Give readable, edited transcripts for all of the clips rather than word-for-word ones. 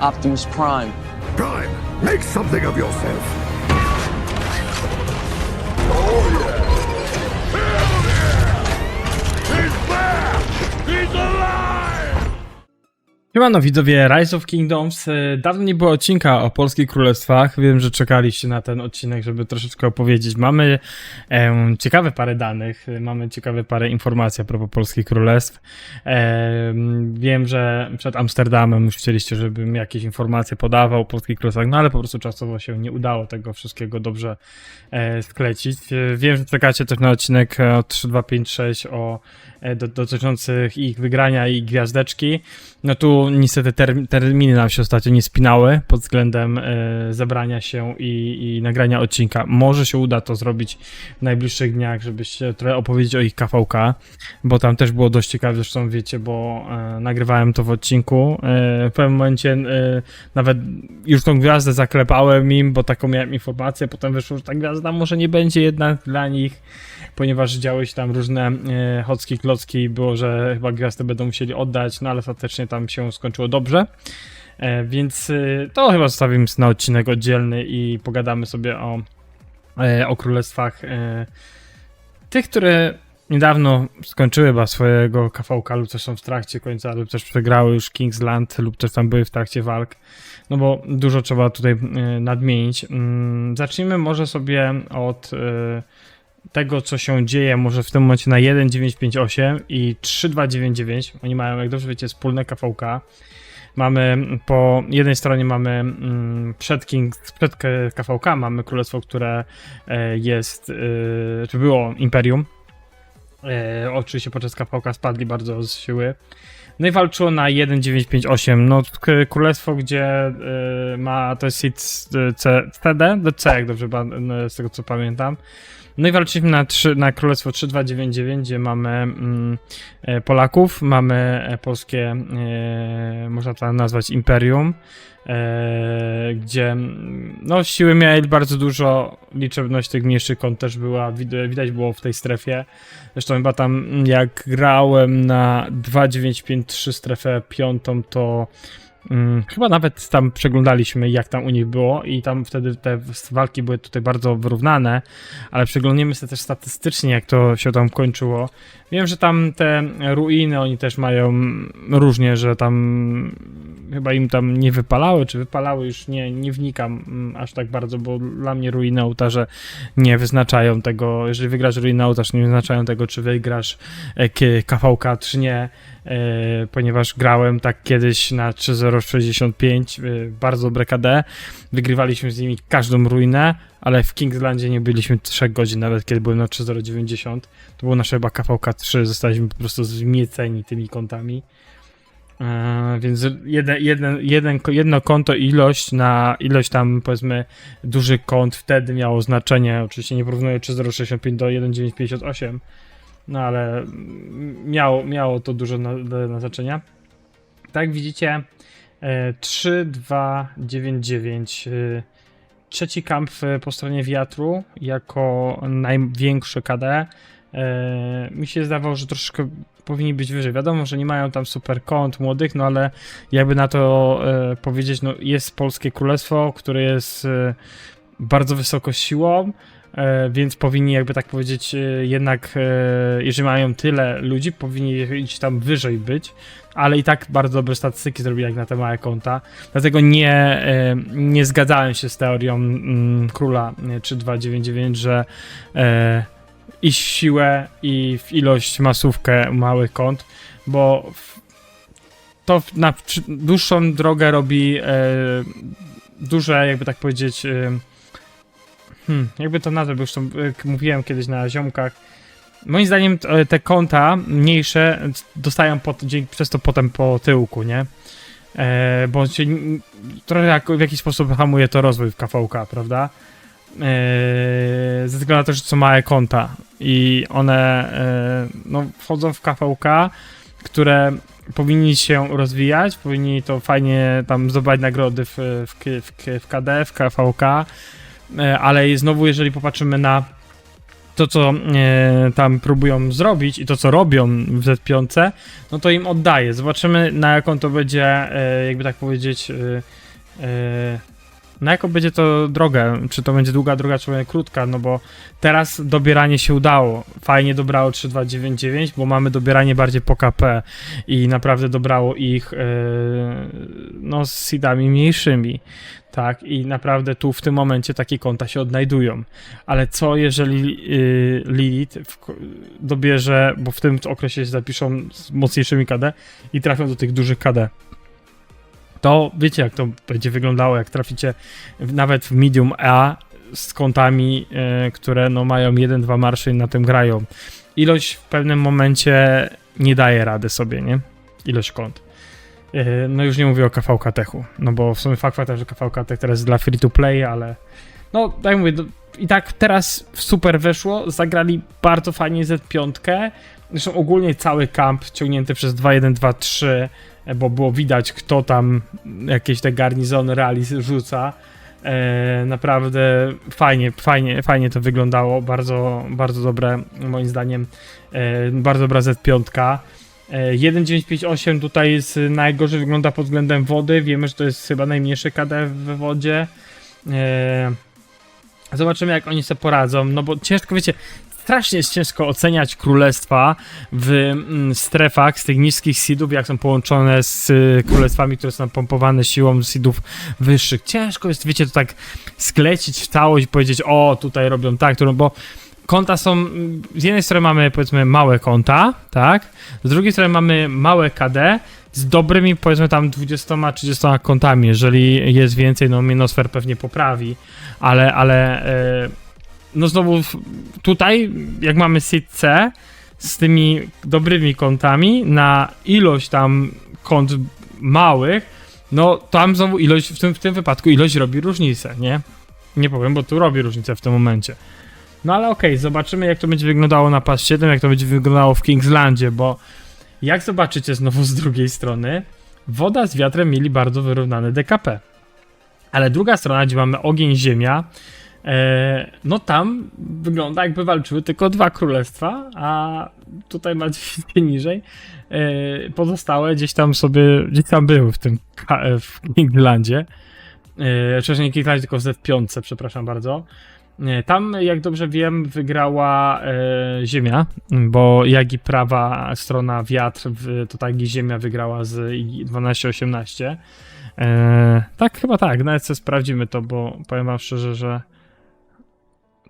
Optimus Prime. Prime, make something of yourself. Siemano widzowie Rise of Kingdoms. Dawno nie było odcinka o polskich królestwach. Wiem, że czekaliście na ten odcinek, żeby troszeczkę opowiedzieć. Mamy ciekawe parę danych, mamy ciekawe parę informacji a propos polskich królestw. Wiem, że przed Amsterdamem już chcieliście, żebym jakieś informacje podawał o polskich królestwach, no ale po prostu czasowo się nie udało tego wszystkiego dobrze sklecić. Wiem, że czekacie też na odcinek o 3, 2, 5, 6 dotyczących ich wygrania i gwiazdeczki. No tu niestety terminy nam się ostatnio nie spinały pod względem zebrania się i nagrania odcinka. Może się uda to zrobić w najbliższych dniach, żebyście trochę opowiedzieć o ich KVK, bo tam też było dość ciekawe, zresztą wiecie, bo nagrywałem to w odcinku. W pewnym momencie nawet już tą gwiazdę zaklepałem im, bo taką miałem informację, potem wyszło, że ta gwiazda może nie będzie jednak dla nich, ponieważ działy się tam różne chocki, klocki, było, że chyba gwiazdę będą musieli oddać, no ale ostatecznie tam się skończyło dobrze, więc to chyba zostawimy na odcinek oddzielny i pogadamy sobie o królestwach tych, które niedawno skończyły chyba swojego KVK lub też są w trakcie końca, lub też przegrały już Kingsland, lub też tam były w trakcie walk, no bo dużo trzeba tutaj nadmienić. Zacznijmy może sobie od tego, co się dzieje może w tym momencie na 1.958 i 3.299. Oni mają, jak dobrze wiecie, wspólne KVK. Mamy po jednej stronie mamy przed KVK mamy królestwo, które jest, czy było imperium. Oczywiście podczas KVK spadli bardzo z siły. No i walczyło na 1.958. No królestwo, gdzie ma, to jest CD, do C, jak dobrze, z tego co pamiętam. No i walczyliśmy na królestwo 3.299, gdzie mamy Polaków, mamy polskie, można to nazwać imperium, gdzie no siły mieli bardzo dużo, liczebność tych mniejszych kont też była, widać było w tej strefie. Zresztą chyba tam jak grałem na 2.953 strefę 5, to chyba nawet tam przeglądaliśmy, jak tam u nich było i tam wtedy te walki były tutaj bardzo wyrównane, ale przeglądniemy sobie też statystycznie, jak to się tam kończyło. Wiem, że tam te ruiny oni też mają różnie, że tam chyba im tam nie wypalały, czy wypalały, już nie wnikam aż tak bardzo, bo dla mnie ruiny ołtarze nie wyznaczają tego, jeżeli wygrasz ruiny ołtarz, nie wyznaczają tego, czy wygrasz KVK, czy nie, ponieważ grałem tak kiedyś na 3.065, bardzo dobre KD, wygrywaliśmy z nimi każdą ruinę, ale w Kingslandzie nie byliśmy 3 godzin, nawet kiedy byłem na 3.090, to było nasze chyba KVK 3, zostaliśmy po prostu zmieceni tymi kontami. Więc jedno konto, ilość tam powiedzmy dużych kont wtedy miało znaczenie. Oczywiście nie porównuję 3.065 do 1.958, no ale miało to dużo na znaczenia. Tak jak widzicie, 3.299, trzeci kamp po stronie wiatru jako największy KD. Mi się zdawało, że troszeczkę powinni być wyżej. Wiadomo, że nie mają tam super kont młodych, no ale jakby na to powiedzieć, no jest polskie królestwo, które jest bardzo wysoko siłą, więc powinni, jakby tak powiedzieć, jednak jeżeli mają tyle ludzi, powinni iść tam wyżej być, ale i tak bardzo dobre statystyki zrobili jak na te małe konta, dlatego nie zgadzałem się z teorią króla 3299, że iść w siłę i w ilość masówkę małych kont, bo to na dłuższą drogę robi duże, jakby tak powiedzieć, jakby to nazwać, bo już to mówiłem kiedyś na ziomkach. Moim zdaniem te konta mniejsze dostają przez to potem po tyłku, nie? Bo się trochę w jakiś sposób hamuje to rozwój w KVK, prawda? Ze względu na to, że to są małe konta i one no, wchodzą w KVK, które powinni się rozwijać, powinni to fajnie tam zdobywać nagrody w KD, w KVK, ale znowu jeżeli popatrzymy na to, co tam próbują zrobić i to, co robią w Z5, no to im oddaję. Zobaczymy, na jaką to będzie, jakby tak powiedzieć, na jaką będzie to drogę. Czy to będzie długa droga, czy będzie krótka, no bo teraz dobieranie się udało. Fajnie dobrało 3299, bo mamy dobieranie bardziej po KP i naprawdę dobrało ich no z seedami mniejszymi. Tak, i naprawdę tu w tym momencie takie konta się odnajdują. Ale co jeżeli Lilith dobierze, bo w tym okresie się zapiszą z mocniejszymi KD i trafią do tych dużych KD? To wiecie, jak to będzie wyglądało, jak traficie nawet w Medium A z kontami, które no mają 1-2 marsze i na tym grają. Ilość w pewnym momencie nie daje rady sobie, nie? Ilość kont. No już nie mówię o KVK Techu, no bo w sumie fakt, że KVK Tech teraz jest dla free to play, ale no tak jak mówię, i tak teraz super weszło, zagrali bardzo fajnie Z5, zresztą ogólnie cały kamp ciągnięty przez 2-1-2-3, bo było widać, kto tam jakieś te garnizony rally rzuca. Naprawdę fajnie to wyglądało, bardzo dobre moim zdaniem, bardzo dobra Z5. 1958 tutaj jest najgorzej wygląda pod względem wody. Wiemy, że to jest chyba najmniejszy KD w wodzie. Zobaczymy, jak oni sobie poradzą. No bo ciężko, wiecie, strasznie jest ciężko oceniać królestwa w strefach z tych niskich seedów, jak są połączone z królestwami, które są pompowane siłą seedów wyższych. Ciężko jest, wiecie, to tak sklecić w całość i powiedzieć, o, tutaj robią tak, bo konta są, z jednej strony mamy, powiedzmy, małe konta, tak? Z drugiej strony mamy małe KD z dobrymi, powiedzmy, tam 20-30 kontami. Jeżeli jest więcej, no Minosfer pewnie poprawi, ale no znowu tutaj, jak mamy seed C z tymi dobrymi kontami na ilość tam kont małych, no tam znowu ilość, w tym wypadku ilość robi różnicę, nie? Nie powiem, bo tu robi różnicę w tym momencie. No ale okej, zobaczymy, jak to będzie wyglądało na PAS 7, jak to będzie wyglądało w Kingslandzie, bo jak zobaczycie znowu z drugiej strony, woda z wiatrem mieli bardzo wyrównane DKP. Ale druga strona, gdzie mamy ogień, ziemia, no tam wygląda, jakby walczyły tylko dwa królestwa, a tutaj macie niżej. Pozostałe gdzieś tam były w tym w Kingslandzie. Przecież nie Kingslandzie, tylko w Z5, przepraszam bardzo. Tam, jak dobrze wiem, wygrała Ziemia, bo jak i prawa strona wiatr, to tak i Ziemia wygrała z 12-18. Tak, chyba tak, nawet sobie sprawdzimy to, bo powiem wam szczerze, że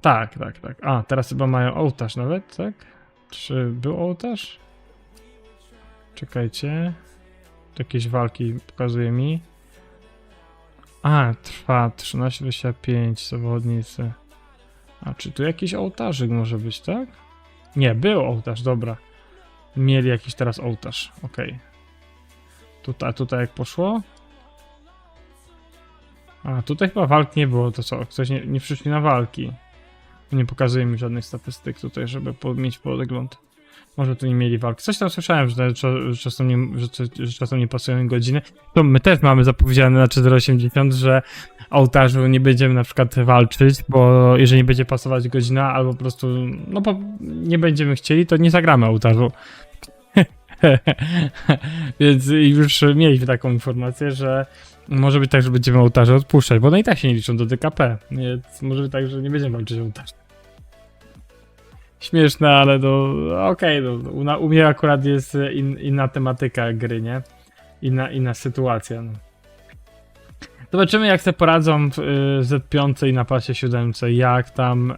tak. A, teraz chyba mają ołtarz nawet, tak? Czy był ołtarz? Czekajcie. Tu jakieś walki pokazuje mi. A, trwa 13-25 zawodnicy. A czy tu jakiś ołtarzyk może być, tak? Nie, był ołtarz, dobra. Mieli jakiś teraz ołtarz, okej. Tutaj jak poszło? A, tutaj chyba walk nie było, to co? Ktoś nie przyszli na walki. Nie pokazuje mi żadnych statystyk tutaj, żeby mieć podgląd. Może tu nie mieli walk. Coś tam słyszałem, że czasem nie pasują im godziny. To my też mamy zapowiedziane na 480, że ołtarzu nie będziemy na przykład walczyć, bo jeżeli nie będzie pasować godzina, albo po prostu, no bo nie będziemy chcieli, to nie zagramy ołtarzu. Więc już mieliśmy taką informację, że może być tak, że będziemy ołtarze odpuszczać, bo one i tak się nie liczą do DKP, więc może być tak, że nie będziemy walczyć ołtarz. Śmieszne, ale okej, u mnie akurat jest inna tematyka gry, nie? Inna sytuacja. No. Zobaczymy, jak sobie poradzą w Z5 i na pasie 7, jak tam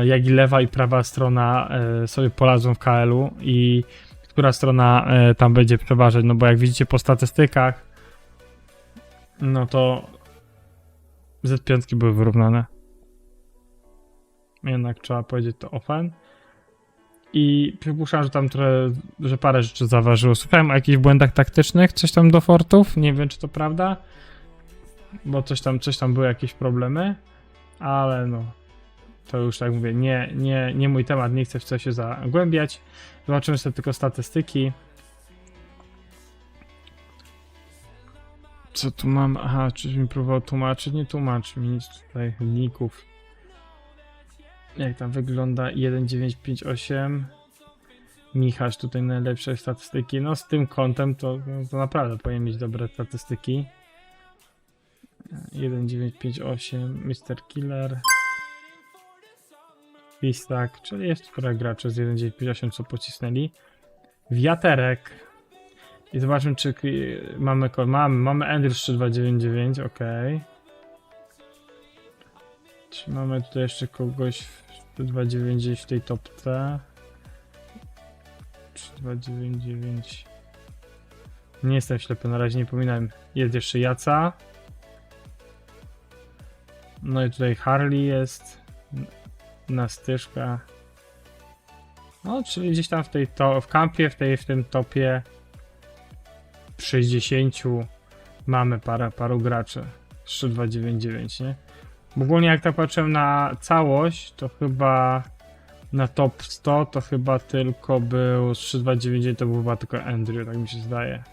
jak i lewa i prawa strona sobie poradzą w KL-u i która strona tam będzie przeważać, no bo jak widzicie po statystykach, no to Z5 były wyrównane. Jednak trzeba powiedzieć to offen. I przypuszczam, że tam że parę rzeczy zaważyło. Słuchałem o jakichś błędach taktycznych, coś tam do fortów. Nie wiem, czy to prawda. Bo coś tam były jakieś problemy. Ale no. To już tak mówię, nie mój temat, nie chcę w co się zagłębiać. Zobaczymy sobie tylko statystyki. Co tu mam? Aha, czyś mi próbował tłumaczyć? Nie tłumacz mi nic tutaj, linków. Jak tam wygląda 1958? Michasz tutaj najlepsze statystyki. No z tym kątem to naprawdę powinien mieć dobre statystyki. 1958, Mr. Killer. Pistak, czyli jest trochę graczy z 1958 co pocisnęli. Wiaterek. I zobaczmy czy mamy Andrews 3299, ok. Czy mamy tutaj jeszcze kogoś w 3299 w tej topce? 3299. Nie jestem ślepy, na razie nie pominałem. Jest jeszcze Jaca. No i tutaj Harley jest. Nastyżka. No, czyli gdzieś tam w kampie, w tym topie 60 mamy paru graczy. 3299, nie? Ogólnie jak tak patrzyłem na całość, to chyba na top 100 to chyba tylko był z 3299 to był chyba tylko Andrew, tak mi się zdaje.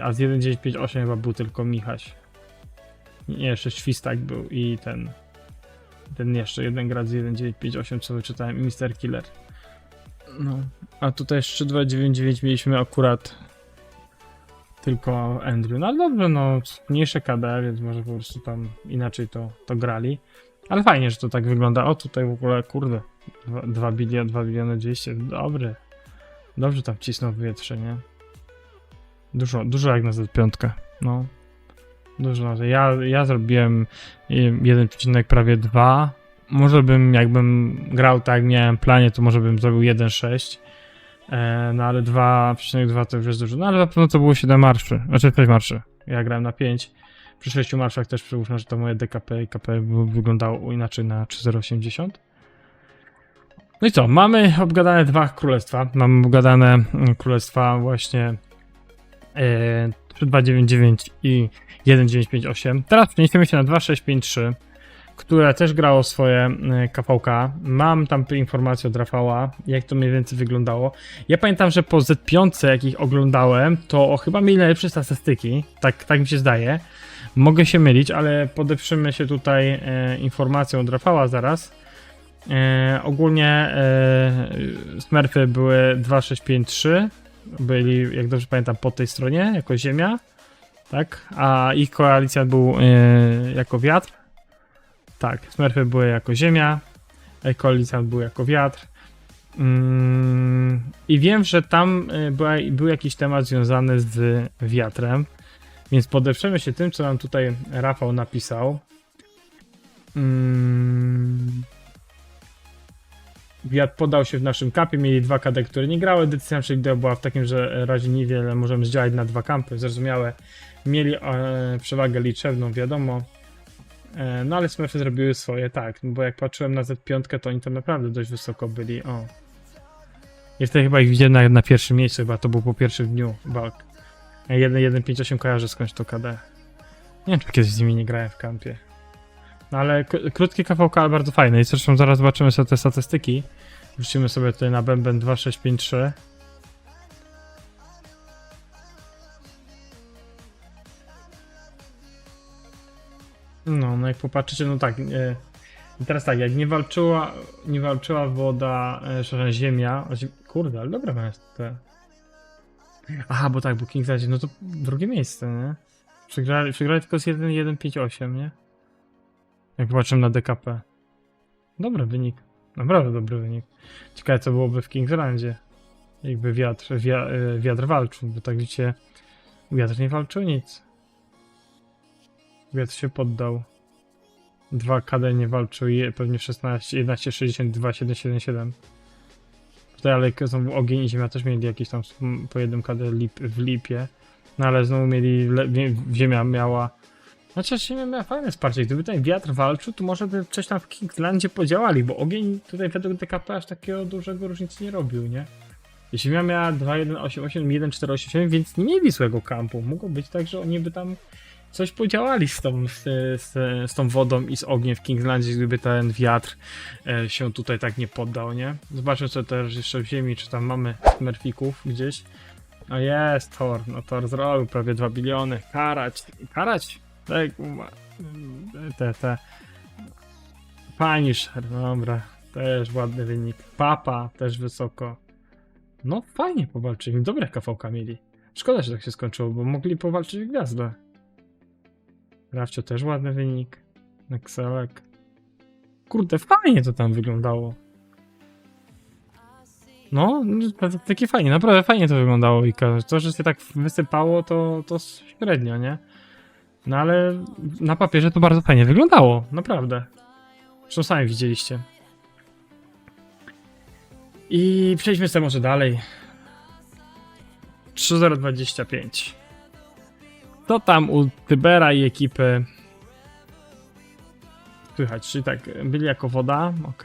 A z 1958 chyba był tylko Michaś. Nie, jeszcze Świstak był i ten jeszcze jeden gracz z 1958 co wyczytałem i Mr. Killer. No, a tutaj z 3299 mieliśmy akurat tylko Andrew. No ale dobrze, no mniejsze KD, więc może po prostu tam inaczej to grali. Ale fajnie, że to tak wygląda. O, tutaj w ogóle, kurde, 2 biliony 200, dobry. Dobrze tam cisnął w wietrze, nie? Dużo jak na Z5, no. Dużo. Ja zrobiłem 1, prawie 2. Może bym, jakbym grał tak jak miałem w planie, to może bym zrobił 1,6. No ale 2,2 to już jest dużo. No ale na pewno to było 7 marszy. Znaczy 6 marszy. Ja grałem na 5. Przy 6 marszach też przypuszczam, że to moje DKP i KP wyglądało inaczej na 3,080. No i co? Mamy obgadane 2 królestwa. Mamy obgadane królestwa właśnie 3299 i 1958. Teraz przeniesiemy się na 2653, które też grało swoje KVK. Mam tam informacje od Rafała, jak to mniej więcej wyglądało. Ja pamiętam, że po Z5, jak ich oglądałem, to chyba mieli najlepsze statystyki. Tak mi się zdaje. Mogę się mylić, ale podeprzemy się tutaj informacją od Rafała zaraz. Ogólnie Smurfy były 2653. Byli, jak dobrze pamiętam, po tej stronie, jako ziemia. Tak? A ich koalicjant był jako wiatr. Tak, Smurfy były jako ziemia, koalicjant był jako wiatr. I wiem, że tam był jakiś temat związany z wiatrem, więc podeprzemy się tym, co nam tutaj Rafał napisał. Wiatr podał się w naszym kampie, mieli 2 KD, które nie grały. Decyzja naszej wideo była w takim, że razie niewiele możemy zdziałać na 2 kampy, zrozumiałe. Mieli przewagę liczebną, wiadomo. No ale Smurfy zrobiły swoje, tak, bo jak patrzyłem na Z5, to oni tam naprawdę dość wysoko byli, o. I wtedy chyba ich widziałem na pierwszym miejscu, chyba to był po pierwszym dniu walk. 1.1.5.8 kojarzę skądś to KD. Nie wiem, czy kiedyś z nimi nie grałem w kampie. No ale krótkie KVK, ale bardzo fajne i zresztą zaraz zobaczymy sobie te statystyki. Wrzucimy sobie tutaj na bęben 2653. No jak popatrzycie, no tak, teraz tak, jak nie walczyła woda, ziemia, kurde, ale dobra jest te. Aha, bo tak, bo King Zadzie, no to drugie miejsce, nie? Przegrali tylko z 1.1.5.8, nie? Jak popatrzymy na DKP. Dobry wynik, naprawdę dobry wynik. Ciekawe co byłoby w Kingslandzie. Jakby wiatr walczył, bo tak widzicie, wiatr nie walczył nic. Wiatr się poddał. 2 KD nie walczył i pewnie 16, 11,62, 7,77. Tutaj ale znowu ogień i ziemia też mieli jakieś tam po 1 KD w lipie. No ale znowu mieli, ziemia miała... Znaczy ziemia miała fajne wsparcie. Gdyby ten wiatr walczył, to może by coś tam w Kingslandzie podziałali, bo ogień tutaj według DKP aż takiego dużego różnicy nie robił, nie? Ziemia miała 2,188, 1,487, więc nie mieli złego kampu. Mogło być tak, że oni by tam coś podziałali z tą wodą i z ogniem w Kingslandzie, gdyby ten wiatr się tutaj tak nie poddał, nie? Zobaczę co też jeszcze w ziemi, czy tam mamy Smurfików gdzieś. O jest Thor, no Thor zrobił prawie 2 biliony. Karać, tak, Punisher, dobra, też ładny wynik. Papa też wysoko. No fajnie powalczyli, dobre KV-ka mieli. Szkoda, że tak się skończyło, bo mogli powalczyć w gwiazdę. Rafcio też ładny wynik. Nexelek. Kurde, fajnie to tam wyglądało. No, takie fajnie, naprawdę fajnie to wyglądało i to, że się tak wysypało, to średnio, nie? No ale na papierze to bardzo fajnie wyglądało, naprawdę. Zresztą sami widzieliście. I przejdźmy sobie może dalej. 3025. To tam u Tybera i ekipy słychać, czyli tak, byli jako woda, ok.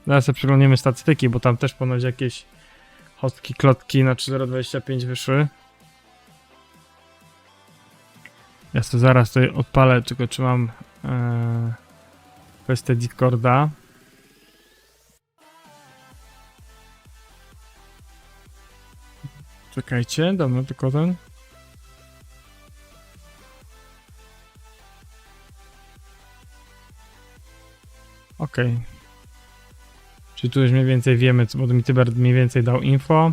Zaraz sobie przeglądniemy statystyki, bo tam też ponoć jakieś hostki, klotki na 3025 wyszły. Ja sobie zaraz tutaj odpalę, tylko czy mam kwestię Discorda. Czekajcie, damy tylko ten. Okej. Czyli tu już mniej więcej wiemy, bo mi Tyber mniej więcej dał info.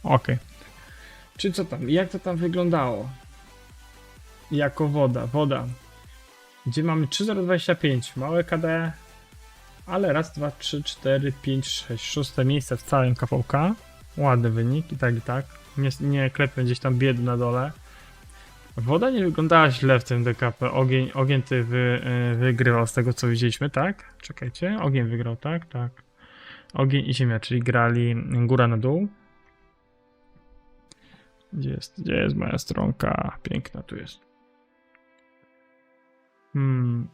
Okej. Czy co tam? Jak to tam wyglądało? Jako woda. Gdzie mamy 3025, małe KD, ale raz, dwa, trzy, cztery, pięć, sześć, szóste miejsce w całym KVK. Ładny wynik i tak. Nie klepię gdzieś tam biedy na dole. Woda nie wyglądała źle w tym DKP. Ogień ty wygrywał z tego co widzieliśmy, tak? Czekajcie, ogień wygrał, tak? Tak. Ogień i ziemia, czyli grali góra na dół. Gdzie jest moja stronka? Piękna tu jest.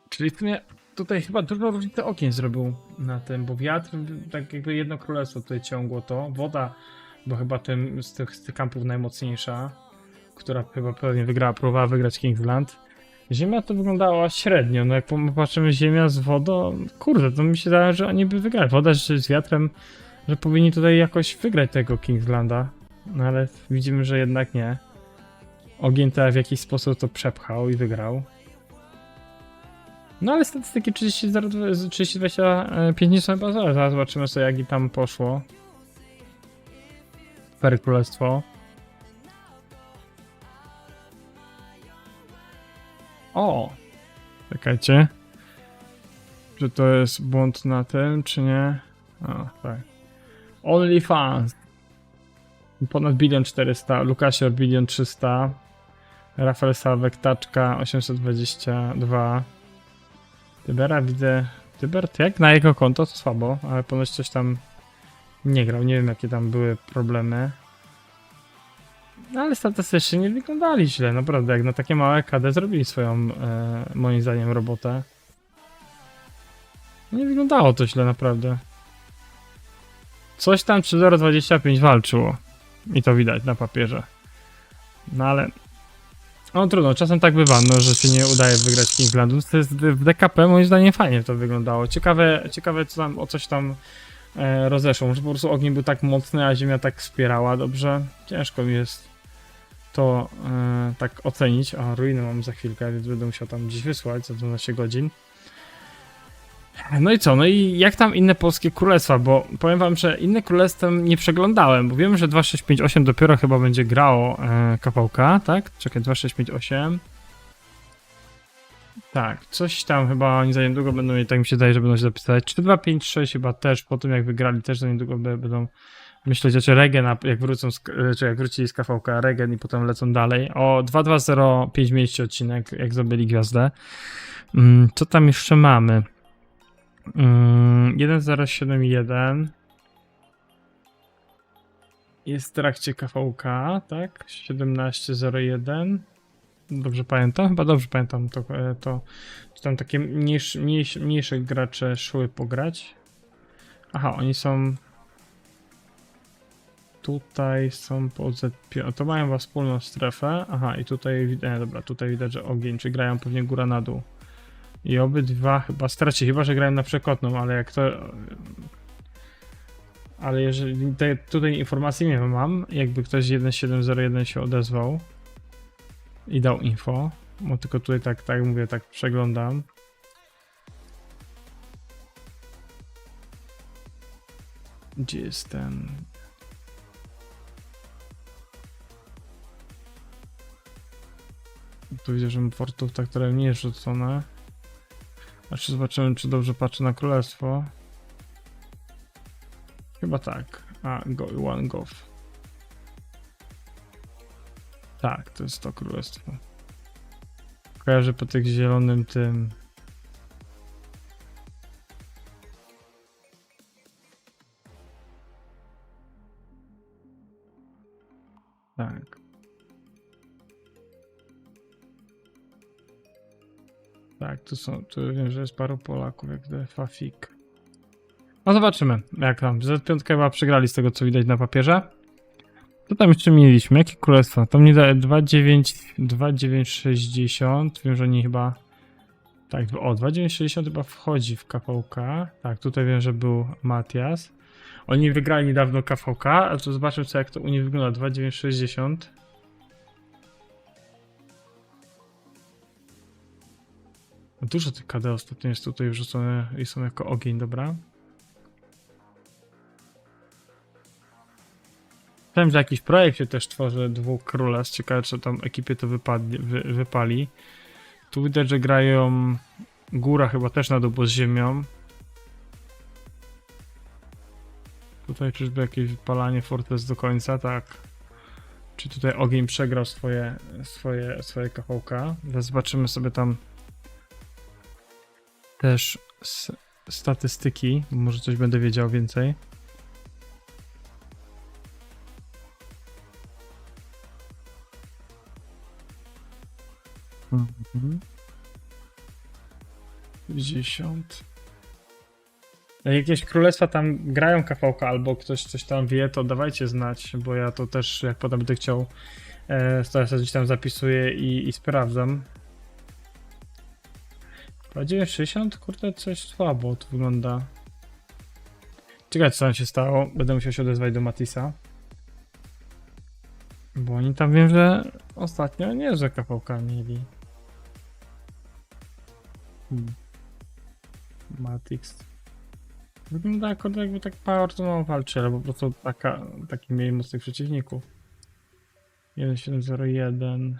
Czyli w sumie tutaj chyba dużo różnicy ogień zrobił na tym, bo wiatr, tak jakby jedno królestwo tutaj ciągło to. Woda, bo chyba z tych kampów najmocniejsza, która chyba pewnie próbowała wygrać Kingsland. Ziemia to wyglądała średnio, no jak popatrzymy ziemia z wodą, kurde, to mi się wydaje, że oni by wygrali. Woda z wiatrem, że powinni tutaj jakoś wygrać tego Kingslanda, no ale widzimy, że jednak nie. Ogień w jakiś sposób to przepchał i wygrał. No ale statystyki 30-25 nie są chyba złe. Zaraz zobaczymy sobie jak i tam poszło. Super królestwo. O! Czekajcie. Czy to jest błąd na tym, czy nie? A, tak. OnlyFans. Ponad 1 400 000. Lukasior 1 300 000. Rafael Salwek Taczka 822. Tybera widzę. Tyber jak na jego konto to słabo, ale ponoć coś tam nie grał. Nie wiem jakie tam były problemy. No ale statystycznie nie wyglądali źle, naprawdę. Jak na takie małe KD zrobili swoją, moim zdaniem, robotę. Nie wyglądało to źle, naprawdę. Coś tam 3025 walczyło. I to widać na papierze. No ale... No trudno, czasem tak bywa, no, że się nie udaje wygrać Kingslandu. To jest w DKP moim zdaniem fajnie to wyglądało. Ciekawe co tam, o coś tam rozeszło. Że po prostu ogień był tak mocny, a ziemia tak wspierała dobrze. Ciężko mi jest to tak ocenić. A ruiny mam za chwilkę, więc będę musiał tam gdzieś wysłać za 12 godzin. No i co? No i jak tam inne polskie królestwa? Bo powiem wam, że inne królestwa nie przeglądałem, bo wiem, że 2658 dopiero chyba będzie grało KVK, tak? Czekaj, 2658. Tak, coś tam chyba oni za niedługo będą, i tak mi się zdaje, że będą się zapisać. 4256 chyba też, po tym jak wygrali, też za niedługo będą myśleć, że Regen, jak wrócą, czy jak wrócili z KVK, Regen i potem lecą dalej. O 2205 mieliście odcinek, jak zdobyli gwiazdę. Co tam jeszcze mamy? 1071 jest w trakcie KVK, tak? 1701. Dobrze pamiętam? Chyba dobrze pamiętam to czy tam takie mniejsze gracze szły pograć. Aha, oni są tutaj, są po ZP, to mają was wspólną strefę. Aha, i tutaj dobra, tutaj widać, że ogień, czy grają pewnie góra na dół. I obydwa chyba stracili, chyba że grają na przekotną, ale jak to... Ale jeżeli tutaj informacji nie mam, jakby ktoś 1701 się odezwał i dał info, Bo tylko tutaj tak mówię, tak przeglądam. Gdzie jest ten... Tu widzę, że portów, tak, które nie jest rzucone. Znaczy zobaczymy, czy dobrze patrzę na królestwo. Chyba tak. A, one Goth. Tak, to jest to królestwo. Kojarzę po tych zielonym tym... Tak. Tak, tu wiem, że jest paru Polaków, jak Fafik. No zobaczymy, jak tam. Z5 chyba przegrali z tego, co widać na papierze. Co tam jeszcze mieliśmy? Jakie królestwa? Tam nie daje 2,960. Wiem, że oni chyba... Tak, o, 2,960 chyba wchodzi w KVK. Tak, tutaj wiem, że był Matias. Oni wygrali niedawno KVK, a to zobaczmy, co jak to u nich wygląda. 2,960. Dużo tych KD ostatnio jest tutaj wrzucone i są jako ogień, dobra. Wiem, że jakiś projekt się też tworzy dwóch królestw. Ciekawe, czy tam ekipie to wypali. Tu widać, że grają góra chyba też na dół z ziemią. Tutaj czyżby jakieś wypalanie fortress do końca, tak. Czy tutaj ogień przegrał swoje KVK. Teraz zobaczymy sobie tam też statystyki, może coś będę wiedział więcej. Mhm. 50. Jak jakieś królestwa tam grają KVK albo ktoś coś tam wie, to dawajcie znać, bo ja to też jak potem będę chciał gdzieś tam zapisuję i sprawdzam. 960? Kurde, coś słabo to wygląda. Ciekawe, co tam się stało. Będę musiał się odezwać do Matisa. Bo oni tam wiem, że ostatnio nie, że KVK mieli. Matix. Wygląda akurat jakby tak bardzo mało walczy, ale po prostu taki mieli mocnych przeciwników. 1701.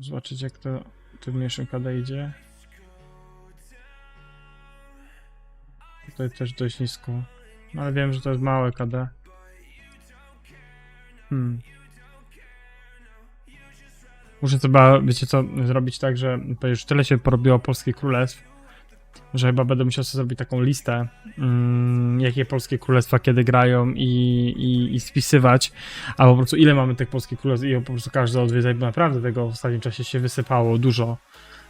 Zobaczyć, jak to w mniejszym KD idzie. Tutaj też dość nisko. No ale wiem, że to jest małe KD. Muszę chyba, wiecie co, zrobić tak, że już tyle się porobiło polskich królestw, że chyba będę musiał sobie zrobić taką listę, jakie polskie królestwa kiedy grają i spisywać, a po prostu ile mamy tych polskich królestw i po prostu każdy odwiedza, bo naprawdę tego w ostatnim czasie się wysypało dużo.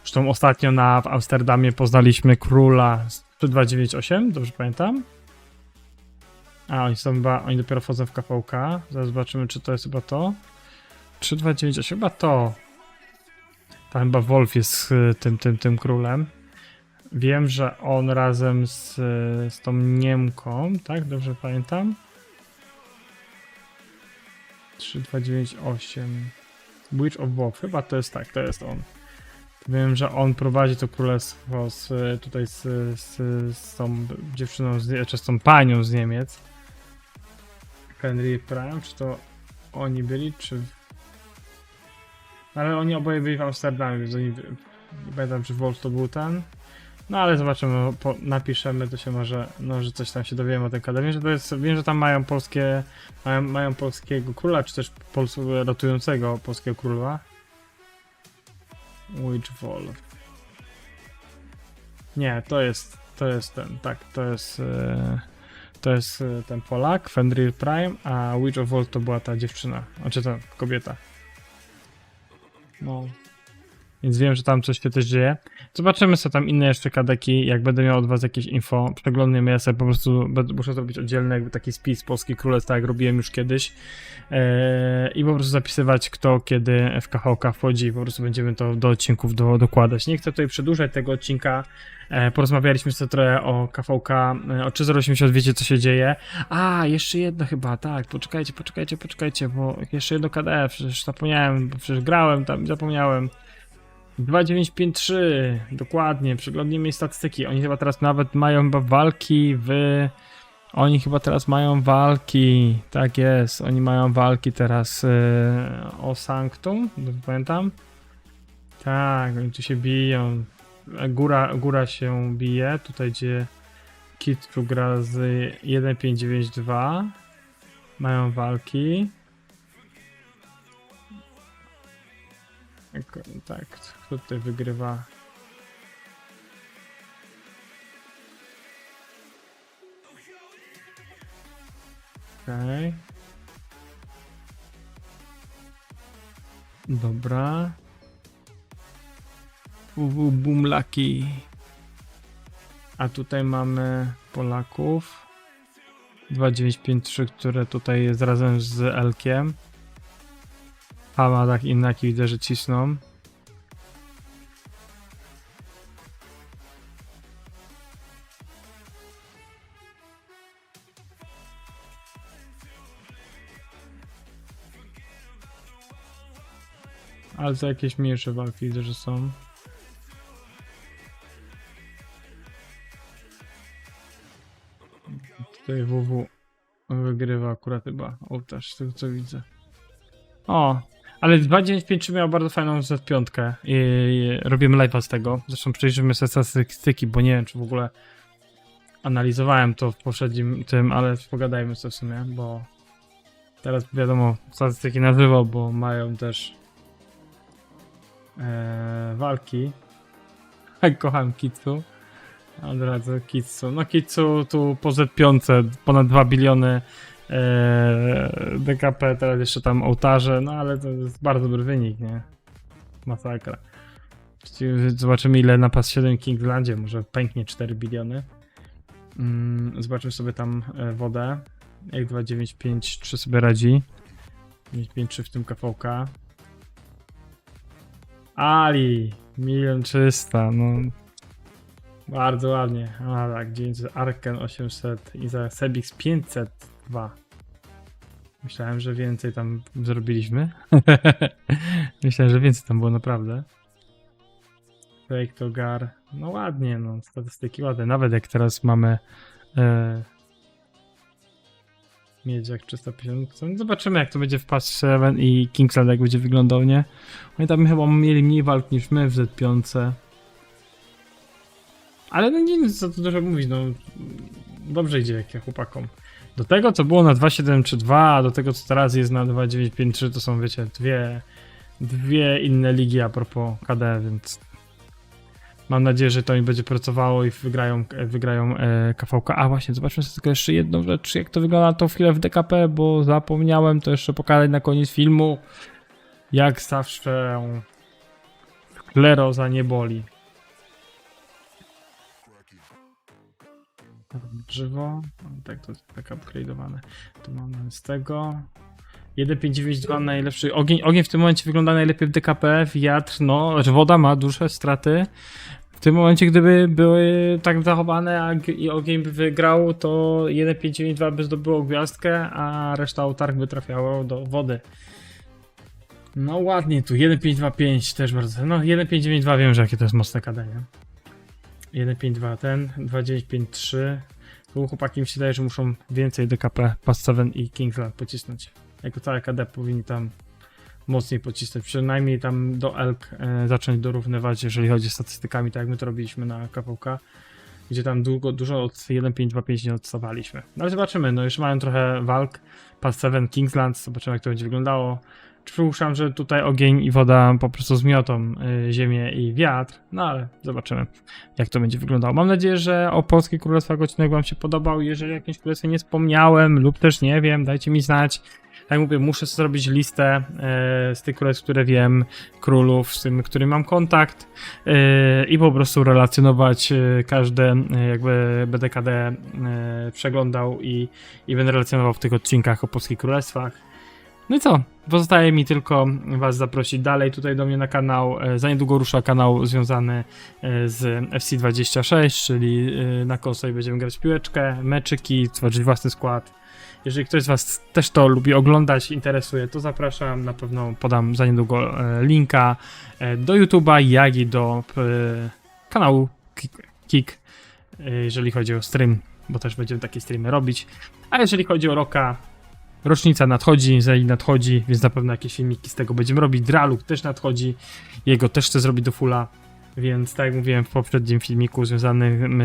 Zresztą ostatnio w Amsterdamie poznaliśmy króla 3298, dobrze pamiętam? A, oni dopiero wchodzą w KVK, zaraz zobaczymy, czy to jest chyba to. 3298, chyba to. Tam chyba Wolf jest tym królem. Wiem, że on razem z tą Niemką, tak? Dobrze pamiętam? 3298. Witch of Wolf, chyba to jest tak, to jest on. Wiem, że on prowadzi to królestwo z tą dziewczyną, czy z tą panią z Niemiec. Henry Prime, czy to oni byli, czy... Ale oni oboje byli w Amsterdamie, więc oni... Nie pamiętam, czy Wolf to był ten. No ale zobaczymy, napiszemy, to się może, no, że coś tam się dowiemy o tym kadrze. Wiem, że tam mają mają polskiego króla, czy też ratującego polskiego króla. Witch Wolf. Nie, to jest ten, tak, to jest ten Polak, Fenrir Prime, a Witch of Wolf to była ta dziewczyna, znaczy ta kobieta. No. Więc wiem, że tam coś się też dzieje. Zobaczymy co tam inne jeszcze kadeki. Jak będę miał od was jakieś info, przeglądnę, ja sobie po prostu muszę zrobić oddzielny jakby taki spis Polskich Królestw, tak jak robiłem już kiedyś. I po prostu zapisywać kto kiedy w KVK wchodzi i po prostu będziemy to do odcinków dokładać. Nie chcę tutaj przedłużać tego odcinka. Porozmawialiśmy sobie trochę o KVK, o 3080, wiecie co się dzieje. A, jeszcze jedno chyba, tak, poczekajcie, bo jeszcze jedno KDF, przecież zapomniałem, bo przecież grałem tam i zapomniałem. 2953, dokładnie, przeglądnijmy statystyki. Oni chyba teraz nawet mają chyba walki Oni chyba teraz mają walki, tak jest, oni mają walki teraz o Sanctum, dobrze pamiętam? Tak, oni tu się biją. Góra się bije, tutaj gdzie Kitsu gra z 1592. Mają walki. Tak, kto tutaj wygrywa? Okej. Dobra. Boomlaki. A tutaj mamy Polaków. 2953, które tutaj jest razem z Elkiem. Hamadach i Naki widzę, że cisną. Ale to jakieś mniejsze walki widzę, że są. Tutaj WW wygrywa akurat chyba ołtarz, z tego co widzę. O, ale 2953 miał bardzo fajną Z5 i robimy live'a z tego. Zresztą przejrzymy sobie statystyki, bo nie wiem czy w ogóle analizowałem to w poprzednim tym, ale pogadajmy sobie w sumie, bo teraz wiadomo statystyki na żywo, bo mają też walki. Kocham Kitsu. Od razu Kitsu. No Kitsu tu po Z5 ponad 2 biliony DKP, teraz jeszcze tam ołtarze, no ale to jest bardzo dobry wynik, nie? Masakra. Zobaczymy ile na pas 7 Kingslandzie, może pęknie 4 biliony. Zobaczymy sobie tam wodę. Jak 2953 sobie radzi. 953 w tym KVK. Ali 1 300 000, no bardzo ładnie. A tak, 900, Arken 800 i za Sebix 502. Myślałem, że więcej tam zrobiliśmy. Myślałem, że więcej tam było naprawdę. Fake to Gar. No ładnie, no statystyki ładne. Nawet jak teraz mamy Miedziak 350. No zobaczymy jak to będzie w Patch 7 i Kingsland jak będzie wyglądał, nie? Oni tam chyba mieli mniej walk niż my w Z5. Ale no nie wiem co tu dużo mówić, no dobrze idzie jak chłopakom. Do tego co było na 2732, a do tego co teraz jest na 2953 to są wiecie dwie inne ligi a propos KD, więc mam nadzieję, że to im będzie pracowało i wygrają KVK. A właśnie, zobaczmy sobie tylko jeszcze jedną rzecz, jak to wygląda to chwilę w DKP, bo zapomniałem to jeszcze pokazać na koniec filmu. Jak zawsze skleroza nie boli. Drzewo, tak to jest tak upgrade'owane. Tu mamy z tego 1592 najlepszy. Ogień w tym momencie wygląda najlepiej w DKP, wiatr, no, woda ma duże straty. W tym momencie, gdyby były tak zachowane i ogień by wygrał, to 1592 by zdobyło gwiazdkę, a reszta autark by trafiało do wody. No ładnie tu, 1525 też bardzo. No 1592 wiem, że jakie to jest mocne KD, nie? 152 ten, 2953. Tu chłopaki mi się wydaje, że muszą więcej DKP, Pass 7 i Kingsland pocisnąć. Jako całe KD powinni tam mocniej pocisnąć. Przynajmniej tam do Elk zacząć dorównywać, jeżeli chodzi o statystykami, tak jak my to robiliśmy na KVK, gdzie tam dużo od 1525 nie odstawaliśmy. No ale zobaczymy, no już mają trochę walk. Pass 7 Kingsland, zobaczymy jak to będzie wyglądało. Przypuszczam, że tutaj ogień i woda po prostu zmiotą ziemię i wiatr, no ale zobaczymy, jak to będzie wyglądało. Mam nadzieję, że o Polskich Królestwach odcinek wam się podobał. Jeżeli jakimś królestwie nie wspomniałem lub też nie wiem, dajcie mi znać. Tak mówię, muszę sobie zrobić listę z tych królestw, które wiem, królów, z tym, którym mam kontakt i po prostu relacjonować każde, jakby BDKD przeglądał i będę relacjonował w tych odcinkach o Polskich Królestwach. No i co? Pozostaje mi tylko was zaprosić dalej tutaj do mnie na kanał. Za niedługo rusza kanał związany z FC26, czyli na konsoli będziemy grać w piłeczkę, meczyki, tworzyć własny skład. Jeżeli ktoś z was też to lubi oglądać, interesuje, to zapraszam. Na pewno podam za niedługo linka do YouTube'a, jak i do kanału Kik, jeżeli chodzi o stream, bo też będziemy takie streamy robić. A jeżeli chodzi o Roka, rocznica nadchodzi, Zeli nadchodzi, więc na pewno jakieś filmiki z tego będziemy robić. Draluk też nadchodzi, jego też chcę zrobić do fulla, więc tak jak mówiłem w poprzednim filmiku związanym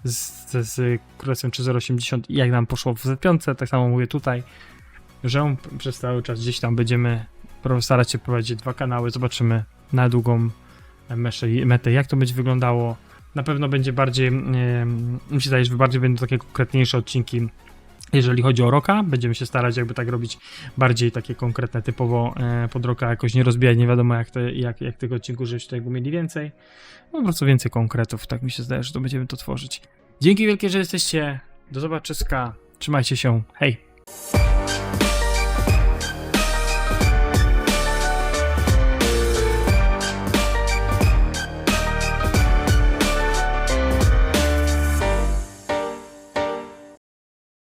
z Królestwem 3080 i jak nam poszło w Z5, tak samo mówię tutaj, że przez cały czas gdzieś tam będziemy starać się prowadzić 2 kanały, zobaczymy na długą metę, jak to będzie wyglądało. Na pewno będzie bardziej, mi się zdaje, że bardziej będą takie konkretniejsze odcinki. Jeżeli chodzi o Roka, będziemy się starać jakby tak robić bardziej takie konkretne, typowo pod Roka jakoś nie rozbijać, nie wiadomo jak tych odcinków, żebyście tego mieli więcej. No po prostu więcej konkretów, tak mi się zdaje, że to będziemy to tworzyć. Dzięki wielkie, że jesteście, do zobaczyska, trzymajcie się, hej!